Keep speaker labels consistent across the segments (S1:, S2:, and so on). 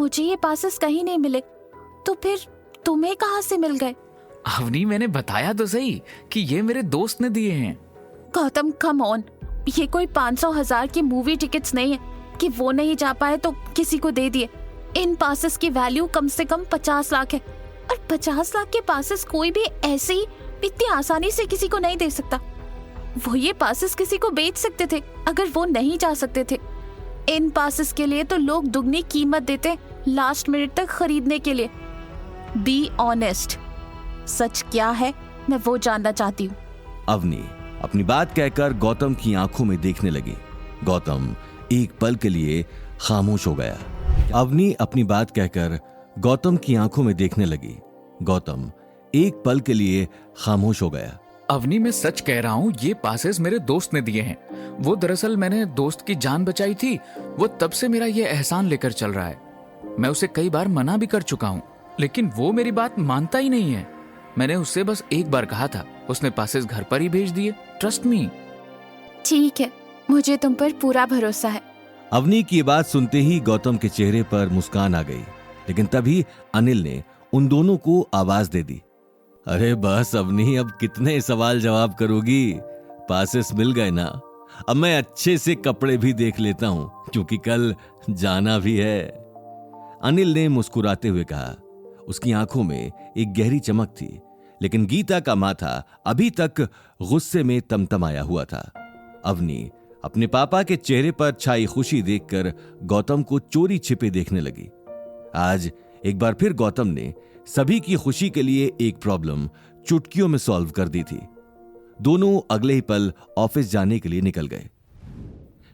S1: मुझे ये पासेस कहीं नहीं मिले, तो फिर तुम्हें कहाँ से मिल गए?
S2: अवनी, मैंने बताया तो सही कि ये मेरे दोस्त ने दिए हैं।
S1: गौतम कम ऑन, ये कोई 500,000 की मूवी टिकट्स नहीं है कि वो नहीं जा पाए तो किसी को दे दिए। इन पासेस की वैल्यू कम से कम 50 लाख है, और 50 लाख के पासेस कोई भी ऐसे ही इतनी आसानी से किसी को नहीं दे सकता। वो ये पासेस किसी को बेच सकते थे अगर वो नहीं जा सकते थे। इन पासेस के लिए तो लोग दुगनी कीमत देते लास्ट मिनट तक खरीदने के लिए। बी ऑनेस्ट, सच क्या है मैं वो जानना चाहती हूँ।
S3: अवनी अपनी बात कहकर गौतम की आंखों में देखने लगी। गौतम एक पल के लिए खामोश हो गया। अवनी अपनी बात कहकर गौतम की आंखों में देखने लगी। गौतम एक पल के लिए खामोश हो गया।
S2: अवनी, मैं सच कह रहा हूँ, ये पासेस मेरे दोस्त ने दिए हैं। वो दरअसल मैंने दोस्त की जान बचाई थी, वो तब से मेरा ये एहसान लेकर चल रहा है। मैं उसे कई बार मना भी कर चुका हूँ, लेकिन वो मेरी बात मानता ही नहीं है। मैंने उससे बस एक बार कहा था, उसने पासेस घर पर ही भेज दिए। Trust me.
S1: ठीक है, मुझे तुम पर पूरा भरोसा है।
S3: अवनी की बात सुनते ही गौतम के चेहरे पर मुस्कान आ गई, लेकिन तभी अनिल ने उन दोनों को आवाज दे दी। अरे बस अवनी, अब कितने सवाल जवाब करोगी? पासेस मिल गए ना, अब मैं अच्छे से कपड़े भी देख लेता हूं, क्योंकि कल जाना भी है। अनिल ने मुस्कुराते हुए कहा। उसकी आंखों में एक गहरी चमक थी, लेकिन गीता का माथा अभी तक गुस्से में तमतमाया हुआ था। अवनी अपने पापा के चेहरे पर छाई खुशी देखकर गौतम को चोरी छिपे देखने लगी। आज एक बार फिर गौतम ने सभी की खुशी के लिए एक प्रॉब्लम चुटकियों में सॉल्व कर दी थी। दोनों अगले ही पल ऑफिस जाने के लिए निकल गए।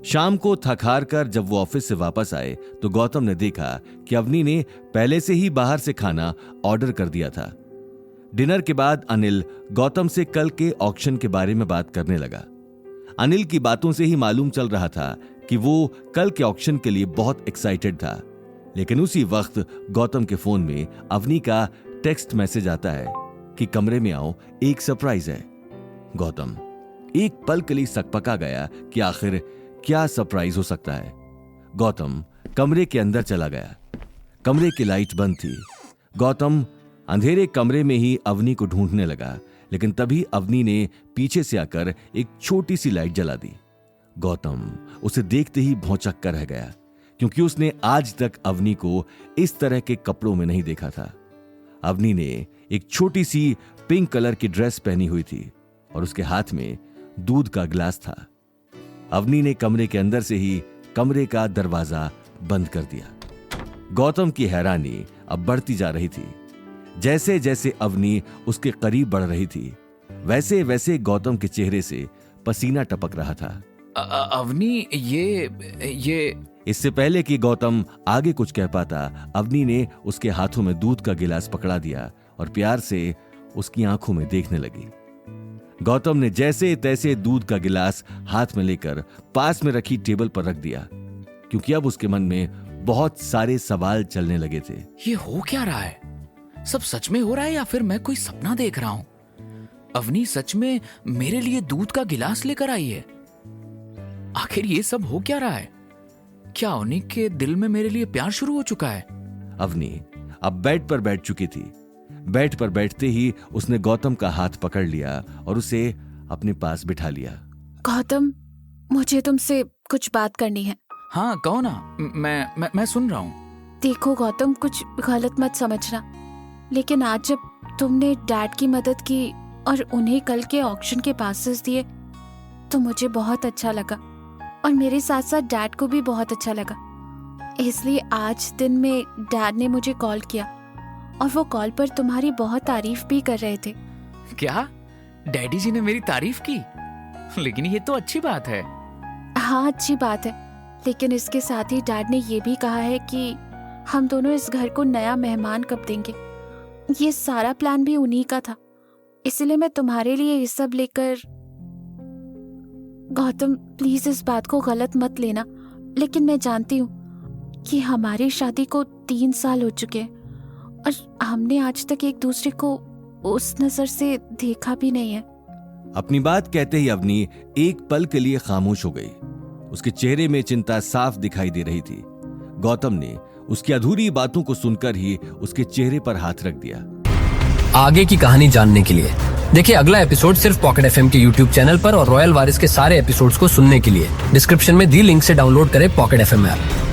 S3: शाम को थक हार कर जब वो ऑफिस से वापस आए तो गौतम ने देखा कि अवनी ने पहले से ही बाहर से खाना ऑर्डर कर दिया था। डिनर के बाद अनिल गौतम से कल के ऑक्शन के बारे में बात करने लगा। अनिल की बातों से ही मालूम चल रहा था कि वो कल के ऑक्शन के लिए बहुत एक्साइटेड था, लेकिन उसी वक्त गौतम के फोन में अवनी का टेक्स्ट मैसेज आता है कि कमरे में आओ, एक सरप्राइज है। गौतम एक पल के लिए सकपका गया कि आखिर क्या सरप्राइज हो सकता है। गौतम कमरे के अंदर चला गया। कमरे की लाइट बंद थी। गौतम अंधेरे कमरे में ही अवनी को ढूंढने लगा, लेकिन तभी अवनी ने पीछे से आकर एक छोटी सी लाइट जला दी। गौतम उसे देखते ही भौंचक कर रह गया, क्योंकि उसने आज तक अवनी को इस तरह के कपड़ों में नहीं देखा था। अवनी ने एक छोटी सी पिंक कलर की ड्रेस पहनी हुई थी और उसके हाथ में दूध का गिलास था। अवनी ने कमरे के अंदर से ही कमरे का दरवाजा बंद कर दिया। गौतम की हैरानी अब बढ़ती जा रही थी। जैसे जैसे अवनी उसके करीब बढ़ रही थी, वैसे वैसे गौतम के चेहरे से पसीना टपक रहा था।
S2: अवनी, ये
S3: इससे पहले कि गौतम आगे कुछ कह पाता, अवनी ने उसके हाथों में दूध का गिलास पकड़ा दिया और प्यार से उसकी आंखों में देखने लगी। गौतम ने जैसे तैसे दूध का गिलास हाथ में लेकर पास में रखी टेबल पर रख दिया, क्योंकि अब उसके मन में बहुत सारे सवाल चलने लगे थे।
S2: ये हो क्या रहा है? सब सच में हो रहा है या फिर मैं कोई सपना देख रहा हूं? अवनी सच में मेरे लिए दूध का गिलास लेकर आई है? आखिर ये सब हो क्या रहा है? क्या अवनी के दिल में मेरे लिए प्यार शुरू हो चुका है?
S3: अवनी अब बेड पर बैठ चुकी थी। बेड पर बैठते ही उसने गौतम का हाथ पकड़ लिया और उसे अपने पास बिठा लिया।
S1: गौतम, मुझे तुमसे कुछ बात करनी है।
S2: हाँ, कहो ना, मैं सुन रहा हूँ।
S1: देखो गौतम, कुछ गलत मत समझना, लेकिन आज जब तुमने डैड की मदद की और उन्हें कल के ऑक्शन के पासेस दिए तो मुझे बहुत अच्छा लगा, और मेरे साथ साथ डैड को भी बहुत अच्छा लगा। इसलिए आज दिन में डैड ने मुझे कॉल किया और वो कॉल पर तुम्हारी बहुत तारीफ भी कर रहे थे।
S2: क्या डैडी जी ने मेरी तारीफ की? लेकिन ये तो अच्छी बात है।
S1: हाँ, अच्छी बात है, लेकिन इसके साथ ही डैड ने ये भी कहा है कि हम दोनों इस घर को नया मेहमान कब देंगे। ये सारा प्लान भी उन्हीं का था, इसलिए मैं तुम्हारे लिए ये सब लेकर। गौतम, प्लीज इस बात को गलत मत लेना, लेकिन मैं जानती हूँ कि हमारी शादी को 3 साल हो चुके हैं और हमने आज तक एक दूसरे को उस नजर से देखा भी नहीं है।
S3: अपनी बात कहते ही अवनी एक पल के लिए खामोश हो गई। उसके चेहरे में चिंता साफ दिखाई दे रही थी। गौतम ने उसकी अधूरी बातों को सुनकर ही उसके चेहरे पर हाथ रख दिया।
S4: आगे की कहानी जानने के लिए देखिए अगला एपिसोड सिर्फ पॉकेट एफएम के यूट्यूब चैनल पर और रॉयल वारिस के सारे एपिसोड्स को सुनने के लिए डिस्क्रिप्शन में दी लिंक से डाउनलोड करें पॉकेट एफएम ऐप।